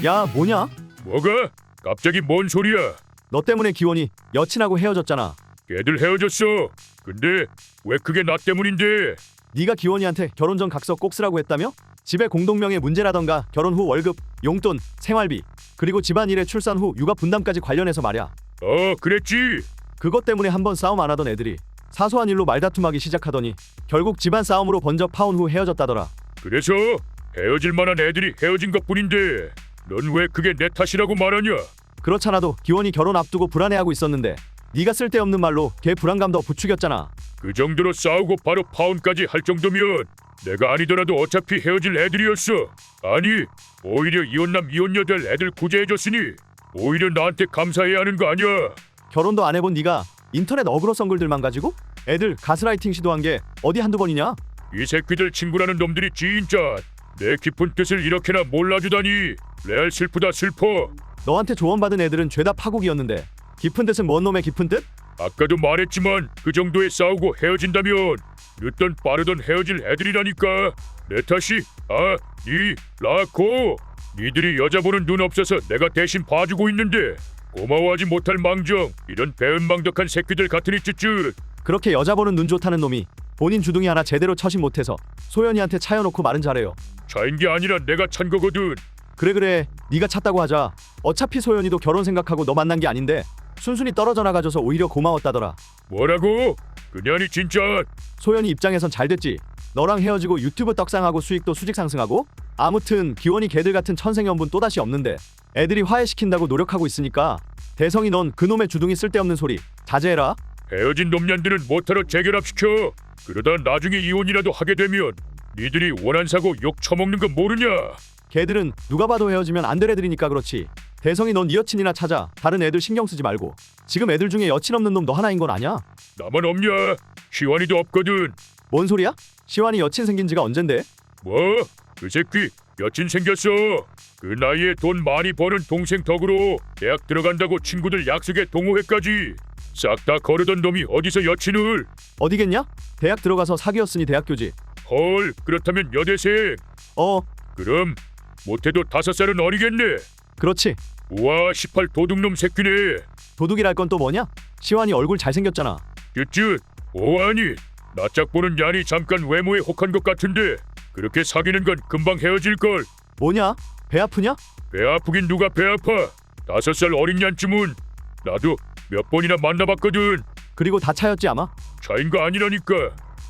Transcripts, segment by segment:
야, 뭐냐? 뭐가? 갑자기 뭔 소리야? 너 때문에 기원이 여친하고 헤어졌잖아. 걔들 헤어졌어. 근데 왜 그게 나 때문인데? 네가 기원이한테 결혼 전 각서 꼭 쓰라고 했다며? 집에 공동명의 문제라던가 결혼 후 월급, 용돈, 생활비, 그리고 집안일에 출산 후 육아 분담까지 관련해서 말이야. 그랬지. 그것 때문에 한번 싸움 안 하던 애들이 사소한 일로 말다툼하기 시작하더니 결국 집안 싸움으로 번져 파혼 후 헤어졌다더라. 그래서 헤어질 만한 애들이 헤어진 것뿐인데 넌 왜 그게 내 탓이라고 말하냐? 그렇잖아도 기원이 결혼 앞두고 불안해하고 있었는데 네가 쓸데없는 말로 걔 불안감 더 부추겼잖아. 그 정도로 싸우고 바로 파혼까지 할 정도면 내가 아니더라도 어차피 헤어질 애들이었어. 아니, 오히려 이혼남 이혼녀 될 애들 구제해줬으니 오히려 나한테 감사해야 하는 거 아니야? 결혼도 안 해본 네가 인터넷 어그로 썬 글들만 가지고 애들 가스라이팅 시도한 게 어디 한두 번이냐? 이 새끼들 친구라는 놈들이 진짜 내 깊은 뜻을 이렇게나 몰라주다니 레알 슬프다 슬퍼. 너한테 조언받은 애들은 죄다 파국이었는데 깊은 뜻은 뭔 놈의 깊은 뜻? 아까도 말했지만 그 정도에 싸우고 헤어진다면 늦던 빠르던 헤어질 애들이라니까. 내 탓이 아니라고. 니들이 여자 보는 눈 없어서 내가 대신 봐주고 있는데 고마워하지 못할 망정 이런 배은망덕한 새끼들 같으니 쯧쯧. 그렇게 여자 보는 눈 좋다는 놈이 본인 주둥이 하나 제대로 처신 못해서 소연이한테 차여놓고 말은 잘해요. 차인 게 아니라 내가 찬 거거든. 그래 네가 찼다고 하자. 어차피 소연이도 결혼 생각하고 너 만난 게 아닌데 순순히 떨어져 나가줘서 오히려 고마웠다더라. 뭐라고? 그냐니 진짜. 소연이 입장에선 잘 됐지. 너랑 헤어지고 유튜브 떡상하고 수익도 수직 상승하고. 아무튼 기원이 걔들 같은 천생연분 또다시 없는데 애들이 화해시킨다고 노력하고 있으니까 대성이 넌 그놈의 주둥이 쓸데없는 소리 자제해라. 헤어진 놈년들은 못하러 재결합시켜. 그러다 나중에 이혼이라도 하게 되면 니들이 원한 사고 욕 처먹는 거 모르냐? 걔들은 누가 봐도 헤어지면 안 될 애들이니까 그렇지. 대성이 넌 네 여친이나 찾아. 다른 애들 신경 쓰지 말고. 지금 애들 중에 여친 없는 놈 너 하나인 건 아냐? 나만 없냐? 시완이도 없거든. 뭔 소리야? 시완이 여친 생긴 지가 언젠데? 뭐? 그 새끼 여친 생겼어. 그 나이에 돈 많이 버는 동생 덕으로 대학 들어간다고 친구들 약속에 동호회까지 싹 다 거르던 놈이 어디서 여친을? 어디겠냐? 대학 들어가서 사귀었으니 대학교지. 헐, 그렇다면 여대생. 그럼 못해도 5살은 어리겠네. 그렇지. 우와, 18 도둑놈 새끼네. 도둑이랄 건 또 뭐냐? 시완이 얼굴 잘생겼잖아. 쯧쯧. 오하니 낯짝 보는 얀이 잠깐 외모에 혹한 것 같은데 그렇게 사귀는 건 금방 헤어질걸. 뭐냐? 배 아프냐? 배 아프긴 누가 배 아파. 5살 어린 얀쯤은 나도 몇 번이나 만나봤거든. 그리고 다 차였지 아마? 차인 거 아니라니까.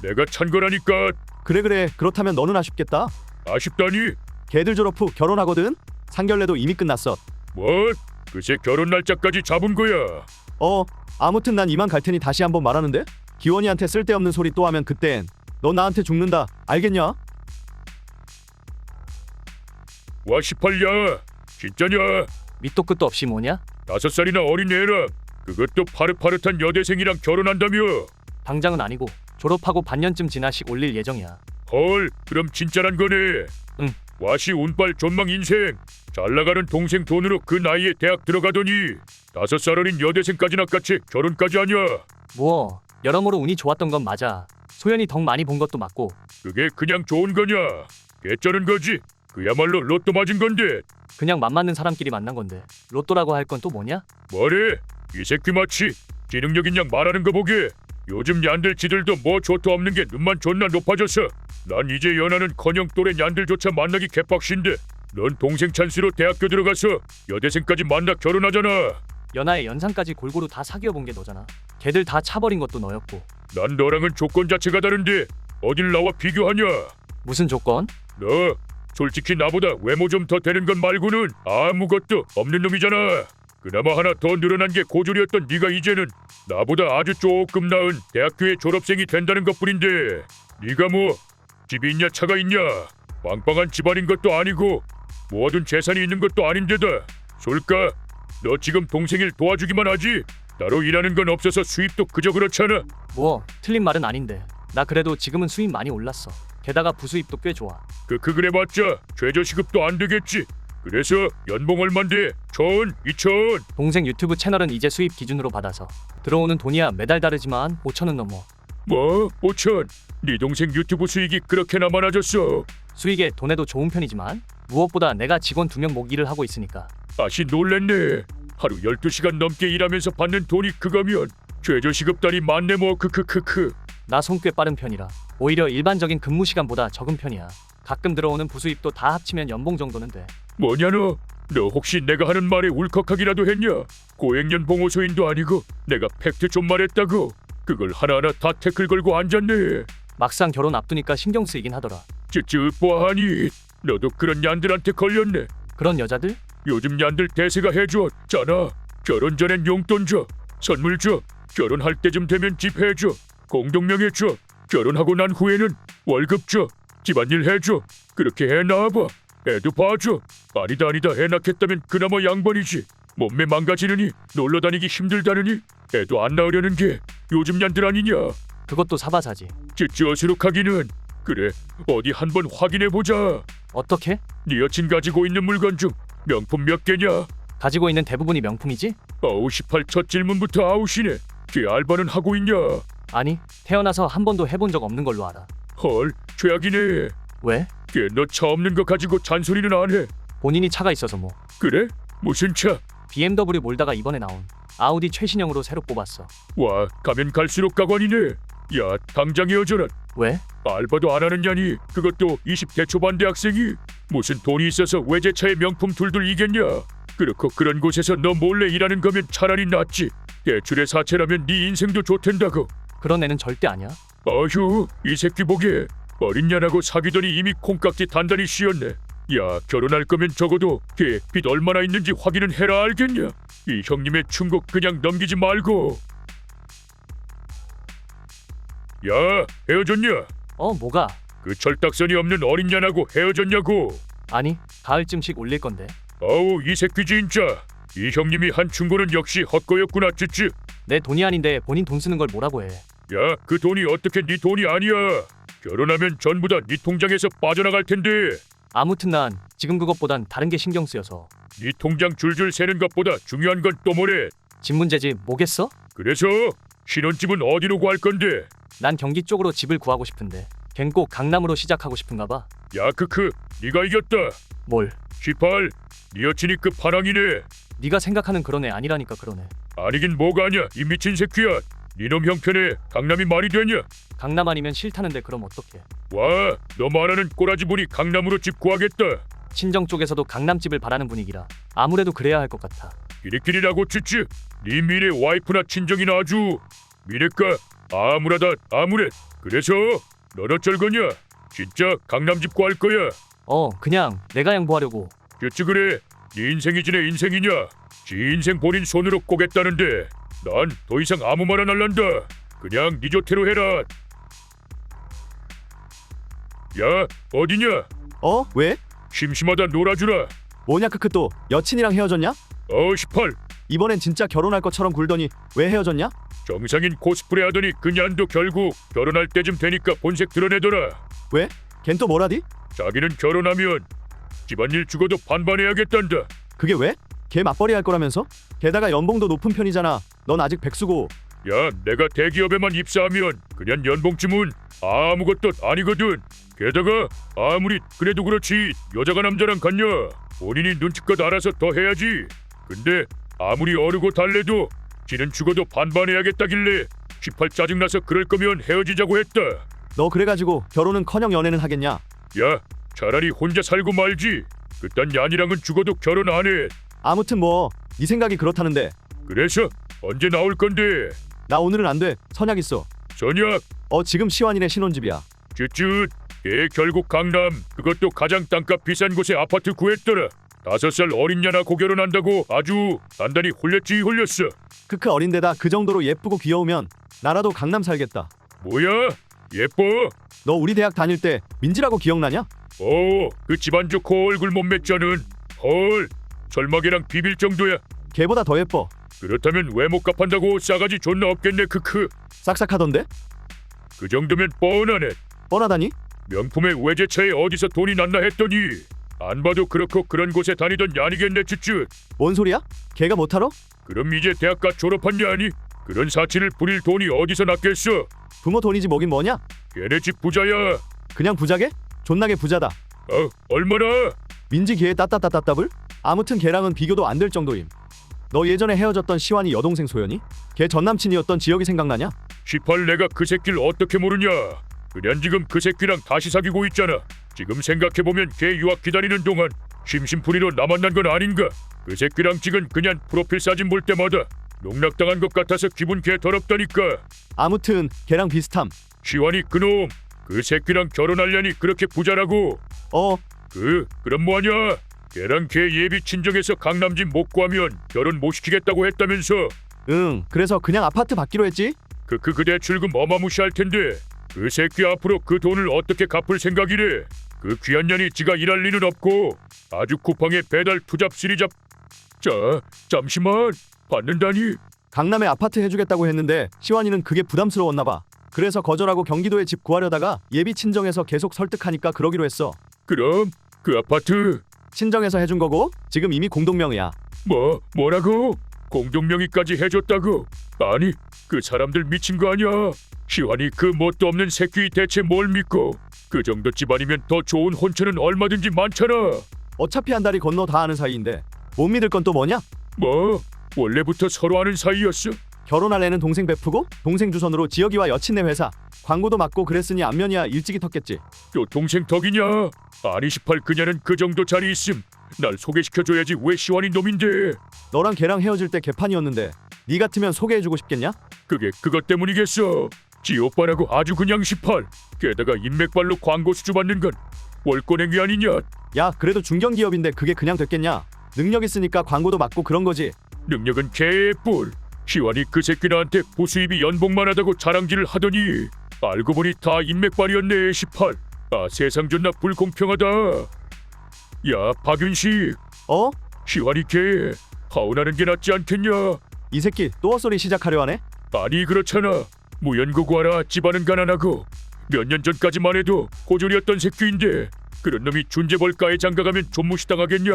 내가 찬 거라니까. 그래 그렇다면 너는 아쉽겠다. 아쉽다니? 걔들 졸업 후 결혼하거든? 상견례도 이미 끝났어. 뭐? 그새 결혼 날짜까지 잡은 거야. 아무튼 난 이만 갈 테니 다시 한번 말하는데 기원이한테 쓸데없는 소리 또 하면 그땐 너 나한테 죽는다. 알겠냐? 와 18야. 진짜냐? 밑도 끝도 없이 뭐냐? 5살이나 어린 애랑 그것도 파릇파릇한 여대생이랑 결혼한다며. 당장은 아니고 졸업하고 반년쯤 지나씩 올릴 예정이야. 헐, 그럼 진짜란 거네. 응. 와시 운빨 존망 인생. 잘나가는 동생 돈으로 그 나이에 대학 들어가더니 5살 어린 여대생까지나 같이 결혼까지 하냐. 뭐 여러모로 운이 좋았던 건 맞아. 소연이 덕 많이 본 것도 맞고. 그게 그냥 좋은 거냐? 개쩌는 거지. 그야말로 로또 맞은 건데. 그냥 맘맞는 사람끼리 만난 건데 로또라고 할 건 또 뭐냐? 뭐래? 이 새끼 마치 지능력 있냐 말하는 거 보게. 요즘 얀들 지들도 뭐 좋도 없는 게 눈만 존나 높아졌어. 난 이제 연하는커녕 또래 얀들조차 만나기 개빡신데 넌 동생 찬스로 대학교 들어가서 여대생까지 만나 결혼하잖아. 연하의 연상까지 골고루 다 사귀어 본 게 너잖아. 걔들 다 차버린 것도 너였고. 난 너랑은 조건 자체가 다른데 어딜 나와 비교하냐. 무슨 조건? 너 솔직히 나보다 외모 좀 더 되는 것 말고는 아무것도 없는 놈이잖아. 그나마 하나 더 늘어난 게 고졸이었던 네가 이제는 나보다 아주 조금 나은 대학교의 졸업생이 된다는 것뿐인데 네가 뭐 집이 있냐 차가 있냐 빵빵한 집안인 것도 아니고 모아둔 재산이 있는 것도 아닌데다 솔까 너 지금 동생 일 도와주기만 하지 따로 일하는 건 없어서 수입도 그저 그렇잖아. 뭐 틀린 말은 아닌데 나 그래도 지금은 수입 많이 올랐어. 게다가 부수입도 꽤 좋아. 그래봤자 최저시급도 안 되겠지. 그래서 연봉 얼만데? 1,000, 2,000? 동생 유튜브 채널은 이제 수입 기준으로 받아서 들어오는 돈이야 매달 다르지만 5천은 넘어. 뭐? 5,000? 네 동생 유튜브 수익이 그렇게나 많아졌어? 수익에 돈에도 좋은 편이지만 무엇보다 내가 직원 2명 목 일을 하고 있으니까. 다시 놀랬네. 하루 12시간 넘게 일하면서 받는 돈이 그거면 최저시급단이 많네 뭐 크크크크. 나 손 꽤 빠른 편이라 오히려 일반적인 근무 시간보다 적은 편이야. 가끔 들어오는 부수입도 다 합치면 연봉 정도는 돼. 뭐냐 너? 너 혹시 내가 하는 말에 울컥하기라도 했냐? 고액년 봉호소인도 아니고 내가 팩트 좀 말했다고. 그걸 하나하나 다 태클 걸고 앉았네. 막상 결혼 앞두니까 신경 쓰이긴 하더라. 쯔쯔 뽀하니 너도 그런 얀들한테 걸렸네. 그런 여자들? 요즘 얀들 대세가 해줬잖아. 결혼 전엔 용돈 줘, 선물 줘, 결혼할 때쯤 되면 집 해줘, 공동명예 줘, 결혼하고 난 후에는 월급 줘, 집안일 해줘. 그렇게 해 낳아봐. 애도 봐줘. 아니다 애 낳겠다면 그나마 양반이지. 몸매 망가지느니 놀러 다니기 힘들다느니 애도 안 낳으려는 게 요즘 얀들 아니냐. 그것도 사바사지. 쯔쯔 어수룩하기는. 그래 어디 한번 확인해보자. 어떻게? 네 여친 가지고 있는 물건 중 명품 몇 개냐? 가지고 있는 대부분이 명품이지? 아우 18 첫 질문부터 아웃이네. 걔 알바는 하고 있냐? 아니, 태어나서 한 번도 해본 적 없는 걸로 알아. 헐 최악이네. 왜? 걔 너 차 없는 거 가지고 잔소리는 안 해. 본인이 차가 있어서 뭐. 그래? 무슨 차? BMW 몰다가 이번에 나온 아우디 최신형으로 새로 뽑았어. 와 가면 갈수록 가관이네. 야 당장 헤어져라. 왜? 알바도 안 하는 년이 그것도 20대 초반 대학생이 무슨 돈이 있어서 외제차에 명품 둘둘 이겠냐. 그렇고 그런 곳에서 너 몰래 일하는 거면 차라리 낫지. 대출의 사채라면 네 인생도 좋텐다고. 그런 애는 절대 아니야. 어휴 이 새끼 보게 어린 년하고 사귀더니 이미 콩깍지 단단히 씌었네. 야 결혼할 거면 적어도 걔 빚 얼마나 있는지 확인은 해라 알겠냐. 이 형님의 충고 그냥 넘기지 말고. 야 헤어졌냐? 뭐가? 그 철딱선이 없는 어린 년하고 헤어졌냐고. 아니, 가을쯤씩 올릴 건데. 아우 이 새끼 진짜. 이 형님이 한 충고는 역시 헛거였구나 쯔쯔. 내 돈이 아닌데 본인 돈 쓰는 걸 뭐라고 해. 야 그 돈이 어떻게 네 돈이 아니야. 결혼하면 전부 다 네 통장에서 빠져나갈 텐데. 아무튼 난 지금 그것보단 다른 게 신경 쓰여서. 네 통장 줄줄 세는 것보다 중요한 건 또 뭐래? 집 문제지 뭐겠어? 그래서 신혼집은 어디로 구할 건데? 난 경기 쪽으로 집을 구하고 싶은데 걘 꼭 강남으로 시작하고 싶은가 봐. 야 크크 네가 이겼다. 뭘? 18 네 여친이 그 파랑이네. 네가 생각하는 그런 애 아니라니까 그러네. 아니긴 뭐가 아냐 이 미친 새끼야. 니놈 형편에 강남이 말이 되냐? 강남 아니면 싫다는데 그럼 어떡해. 와 너 말하는 꼬라지 분이 강남으로 집 구하겠다. 친정 쪽에서도 강남집을 바라는 분위기라 아무래도 그래야 할 것 같아. 끼리끼리라고 쯔쯔. 네 미래 와이프나 친정이나 아주 미래가 아무라다 아무래. 그래서 넌 어쩔 거냐? 진짜 강남집 구할 거야? 그냥 내가 양보하려고. 쯔쯔 그래 네 인생이 지내 인생이냐? 지 인생 본인 손으로 꼬겠다는데 난 더 이상 아무 말 안 할란다. 그냥 네 조태로 해라. 야 어디냐? 왜? 심심하다 놀아주라. 뭐냐 크크 또 여친이랑 헤어졌냐? 18 이번엔 진짜 결혼할 것처럼 굴더니 왜 헤어졌냐? 정상인 코스프레 하더니 그년도 결국 결혼할 때쯤 되니까 본색 드러내더라. 왜? 걘 또 뭐라디? 자기는 결혼하면 집안일 죽어도 반반해야겠단다. 그게 왜? 걔 맞벌이 할 거라면서? 게다가 연봉도 높은 편이잖아. 넌 아직 백수고. 야 내가 대기업에만 입사하면 그냥 연봉쯤은 아무것도 아니거든. 게다가 아무리 그래도 그렇지 여자가 남자랑 같냐. 본인이 눈치껏 알아서 더 해야지. 근데 아무리 어르고 달래도 지는 죽어도 반반해야겠다길래 18 짜증나서 그럴 거면 헤어지자고 했다. 너 그래가지고 결혼은커녕 연애는 하겠냐? 야 차라리 혼자 살고 말지. 그딴 얀이랑은 죽어도 결혼 안 해. 아무튼 뭐 네 생각이 그렇다는데 그래서 언제 나올 건데? 나 오늘은 안 돼. 선약 있어. 선약? 지금 시완이네 신혼집이야. 쯧쯧. 걔 결국 강남 그것도 가장 땅값 비싼 곳에 아파트 구했더라. 5살 어린 년아 고결혼한다고 아주 단단히 홀렸지 홀렸어. 크크 어린데다 그 정도로 예쁘고 귀여우면 나라도 강남 살겠다. 뭐야? 예뻐? 너 우리 대학 다닐 때 민지라고 기억나냐? 그 집안 좋고 얼굴 몸매 쩌는 헐 설마 걔랑 비빌 정도야. 걔보다 더 예뻐. 그렇다면 외모 값한다고 싸가지 존나 없겠네 크크. 싹싹하던데? 그 정도면 뻔하네. 뻔하다니? 명품의 외제차에 어디서 돈이 났나 했더니 안 봐도 그렇고 그런 곳에 다니던 얀이겠네 쯧쯧. 뭔 소리야? 걔가 못하러? 그럼 이제 대학가 졸업한 냐니? 그런 사치를 부릴 돈이 어디서 났겠어? 부모 돈이지 뭐긴 뭐냐? 걔네 집 부자야. 그냥 부자게? 존나게 부자다. 얼마나? 민지 걔의 따따따따따블? 아무튼 걔랑은 비교도 안 될 정도임. 너 예전에 헤어졌던 시완이 여동생 소연이? 걔 전남친이었던 지역이 생각나냐? 18 내가 그 새끼를 어떻게 모르냐. 그냥 지금 그 새끼랑 다시 사귀고 있잖아. 지금 생각해보면 걔 유학 기다리는 동안 심심풀이로 나 만난 건 아닌가. 그 새끼랑 지금 그냥 프로필 사진 볼 때마다 농락당한 것 같아서 기분 개 더럽다니까. 아무튼 걔랑 비슷함. 시완이 그놈 그 새끼랑 결혼하려니 그렇게 부자라고. 그럼 뭐하냐. 걔랑 걔 예비 친정에서 강남집 못 구하면 결혼 못 시키겠다고 했다면서. 응, 그래서 그냥 아파트 받기로 했지? 그 대출금 어마무시할 텐데 그 새끼 앞으로 그 돈을 어떻게 갚을 생각이래. 그 귀한 년이 지가 일할 리는 없고 아주 쿠팡에 배달 투잡 쓰리잡. 자 잠시만 받는다니. 강남에 아파트 해주겠다고 했는데 시완이는 그게 부담스러웠나 봐. 그래서 거절하고 경기도에 집 구하려다가 예비 친정에서 계속 설득하니까 그러기로 했어. 그럼 그 아파트 친정에서 해준 거고 지금 이미 공동명의야. 뭐라고? 공동명의까지 해줬다고? 아니 그 사람들 미친 거 아니야. 시완이 그 뭣도 없는 새끼 대체 뭘 믿고. 그 정도 집안이면 더 좋은 혼처는 얼마든지 많잖아. 어차피 한 달이 건너 다 아는 사이인데 못 믿을 건 또 뭐냐? 원래부터 서로 아는 사이였어? 결혼할 애는 동생 베프고 동생 주선으로 지역이와 여친네 회사 광고도 맡고 그랬으니 안면이야 일찍이 텄겠지. 또 동생 덕이냐? 아니 18 그녀는 그 정도 자리 있음 날 소개시켜줘야지. 왜 시완이 놈인데. 너랑 걔랑 헤어질 때 개판이었는데 네 같으면 소개해주고 싶겠냐? 그게 그것 때문이겠어. 지 오빠라고 아주 그냥 18. 게다가 인맥발로 광고 수주받는 건 월권행위 아니냐. 야, 그래도 중견기업인데 그게 그냥 됐겠냐? 능력 있으니까 광고도 맡고 그런 거지. 능력은 개의 뿔. 시완이 그 새끼 나한테 보수입이 연봉만 하다고 자랑질을 하더니 알고 보니 다 인맥발이었네. 18. 세상 존나 불공평하다. 야 박윤식, 시완이 걔 하원하는 게 낫지 않겠냐. 이 새끼 또 헛소리 시작하려 하네? 아니 그렇잖아. 무연고구하라 집안은 가난하고 몇 년 전까지만 해도 고졸이었던 새끼인데 그런 놈이 준재벌가에 장가가면 존무시당하겠냐.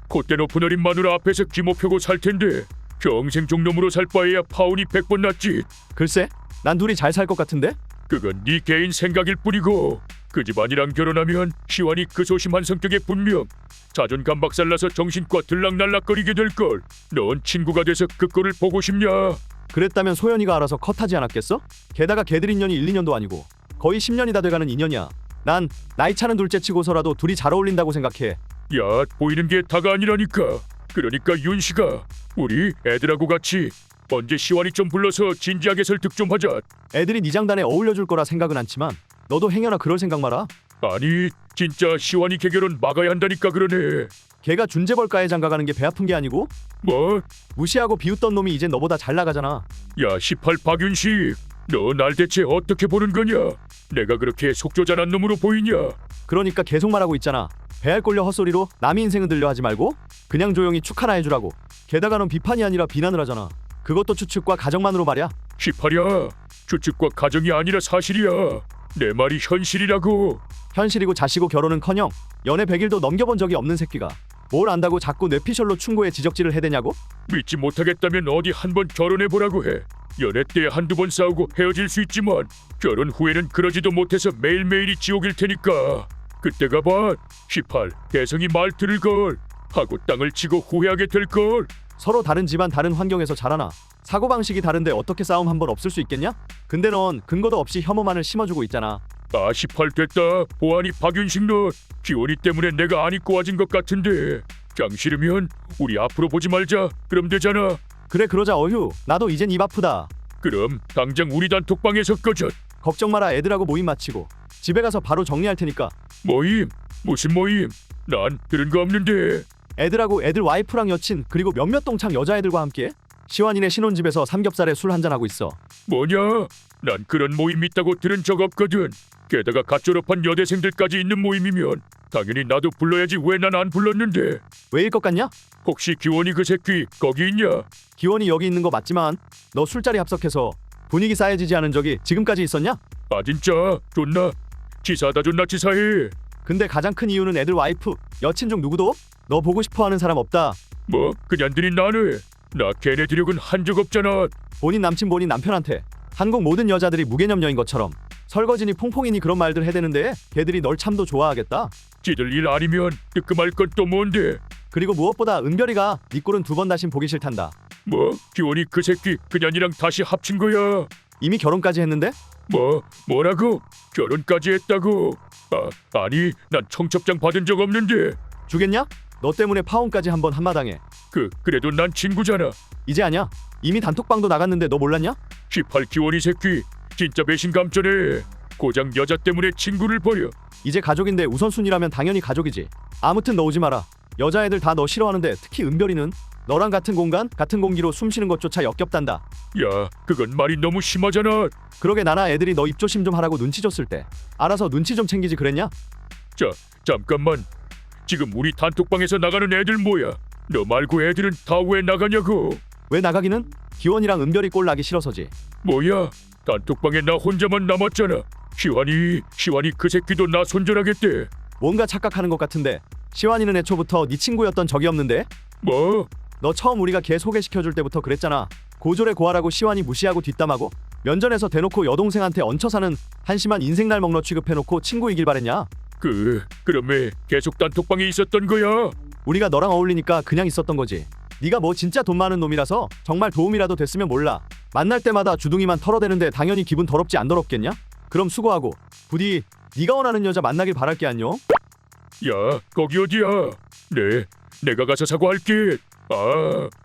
콧대 높은 어린 마누라 앞에서 기모 펴고 살 텐데 평생 종놈으로 살 바에야 파혼이 100번 낫지. 글쎄, 난 둘이 잘 살 것 같은데? 그건 네 개인 생각일 뿐이고 그 집안이랑 결혼하면 시완이 그 소심한 성격에 분명 자존감 박살나서 정신과 들락날락거리게 될걸. 넌 친구가 돼서 그 꼴을 보고 싶냐? 그랬다면 소연이가 알아서 컷하지 않았겠어? 게다가 걔들 인연이 1, 2년도 아니고 거의 10년이 다 돼가는 인연이야. 난 나이 차는 둘째 치고서라도 둘이 잘 어울린다고 생각해. 야 보이는 게 다가 아니라니까. 그러니까 윤씨가 우리 애들하고 같이 언제 시완이 좀 불러서 진지하게 설득 좀 하자. 애들이 네 장단에 어울려줄 거라 생각은 않지만 너도 행여나 그럴 생각 마라. 아니 진짜 시완이 개결혼 막아야 한다니까 그러네. 걔가 준재벌가에 장가가는 게 배 아픈 게 아니고 뭐? 무시하고 비웃던 놈이 이제 너보다 잘 나가잖아. 야 18 박윤식, 너 날 대체 어떻게 보는 거냐? 내가 그렇게 속조잔한 놈으로 보이냐? 그러니까 계속 말하고 있잖아. 배알 꼴려 헛소리로 남의 인생은 들려 하지 말고 그냥 조용히 축 하나 해주라고. 게다가 넌 비판이 아니라 비난을 하잖아. 그것도 추측과 가정만으로 말이야. 18야 추측과 가정이 아니라 사실이야. 내 말이 현실이라고. 현실이고 자시고 결혼은커녕 연애 100일도 넘겨본 적이 없는 새끼가 뭘 안다고 자꾸 뇌피셜로 충고에 지적질을 해대냐고? 믿지 못하겠다면 어디 한번 결혼해보라고 해. 연애 때 한두 번 싸우고 헤어질 수 있지만 결혼 후에는 그러지도 못해서 매일매일이 지옥일 테니까. 그때가 봐. 18 대성이 말 들을걸 하고 땅을 치고 후회하게 될걸. 서로 다른 집안 다른 환경에서 자라나 사고방식이 다른데 어떻게 싸움 한 번 없을 수 있겠냐? 근데 넌 근거도 없이 혐오만을 심어주고 있잖아. 18 됐다. 보아니 박윤식 너 기원이 때문에 내가 안 입고 와진 것 같은데 장 싫으면 우리 앞으로 보지 말자. 그럼 되잖아. 그래 그러자. 어휴, 나도 이젠 입 아프다. 그럼 당장 우리 단톡방에서 꺼져. 걱정 마라. 애들하고 모임 마치고 집에 가서 바로 정리할 테니까. 모임? 무슨 모임? 난 들은 거 없는데. 애들하고 애들 와이프랑 여친 그리고 몇몇 동창 여자애들과 함께 시완이네 신혼집에서 삼겹살에 술 한잔하고 있어. 뭐냐? 난 그런 모임 있다고 들은 적 없거든. 게다가 갓 졸업한 여대생들까지 있는 모임이면 당연히 나도 불러야지. 왜 난 안 불렀는데? 왜일 것 같냐? 혹시 기원이 그 새끼 거기 있냐? 기원이 여기 있는 거 맞지만 너 술자리 합석해서 분위기 싸해지지 않은 적이 지금까지 있었냐? 아 진짜 존나 치사하다. 존나 치사해. 근데 가장 큰 이유는 애들 와이프, 여친 중 누구도 너 보고 싶어하는 사람 없다. 뭐 그냥들이 나네. 나 걔네 드력은 한 적 없잖아. 본인 남친 본인 남편한테 한국 모든 여자들이 무개념녀인 것처럼 설거지니 퐁퐁이니 그런 말들 해대는데 걔들이 널 참도 좋아하겠다. 지들 일 아니면 뜨끔할 건 또 뭔데? 그리고 무엇보다 은별이가 네 꼴은 두 번 다신 보기 싫단다. 뭐 기원이 그 새끼 그냥 니랑 다시 합친 거야? 이미 결혼까지 했는데? 뭐라고? 결혼까지 했다고? 아니 난 청첩장 받은 적 없는데. 주겠냐? 너 때문에 파혼까지 한번 한마당해. 그래도 난 친구잖아. 이제 아냐? 이미 단톡방도 나갔는데 너 몰랐냐? 18 기원이 새끼 진짜 배신감 전에 고작 여자 때문에 친구를 버려. 이제 가족인데 우선순위라면 당연히 가족이지. 아무튼 너 오지 마라. 여자애들 다 너 싫어하는데 특히 은별이는 너랑 같은 공간, 같은 공기로 숨 쉬는 것조차 역겹단다. 야 그건 말이 너무 심하잖아. 그러게 나나 애들이 너 입조심 좀 하라고 눈치 줬을 때 알아서 눈치 좀 챙기지 그랬냐? 잠깐만. 지금 우리 단톡방에서 나가는 애들 뭐야? 너 말고 애들은 다 왜 나가냐고. 왜 나가기는? 기원이랑 은별이 꼴 나기 싫어서지. 뭐야? 단톡방에 나 혼자만 남았잖아. 시환이 그 새끼도 나 손절하겠대. 뭔가 착각하는 것 같은데 시환이는 애초부터 네 친구였던 적이 없는데? 뭐? 너 처음 우리가 걔 소개시켜줄 때부터 그랬잖아. 고졸에 고하라고 시환이 무시하고 뒷담하고 면전에서 대놓고 여동생한테 얹혀 사는 한심한 인생날 먹러 취급해놓고 친구이길 바랬냐? 그럼 계속 단톡방에 있었던 거야? 우리가 너랑 어울리니까 그냥 있었던 거지. 네가 뭐 진짜 돈 많은 놈이라서 정말 도움이라도 됐으면 몰라. 만날 때마다 주둥이만 털어대는데 당연히 기분 더럽지 안 더럽겠냐? 그럼 수고하고 부디 네가 원하는 여자 만나길 바랄게 안녕. 야 거기 어디야? 내가 가서 사과할게.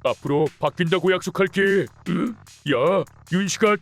앞으로 바뀐다고 약속할게. 응? 야 윤식아, 야.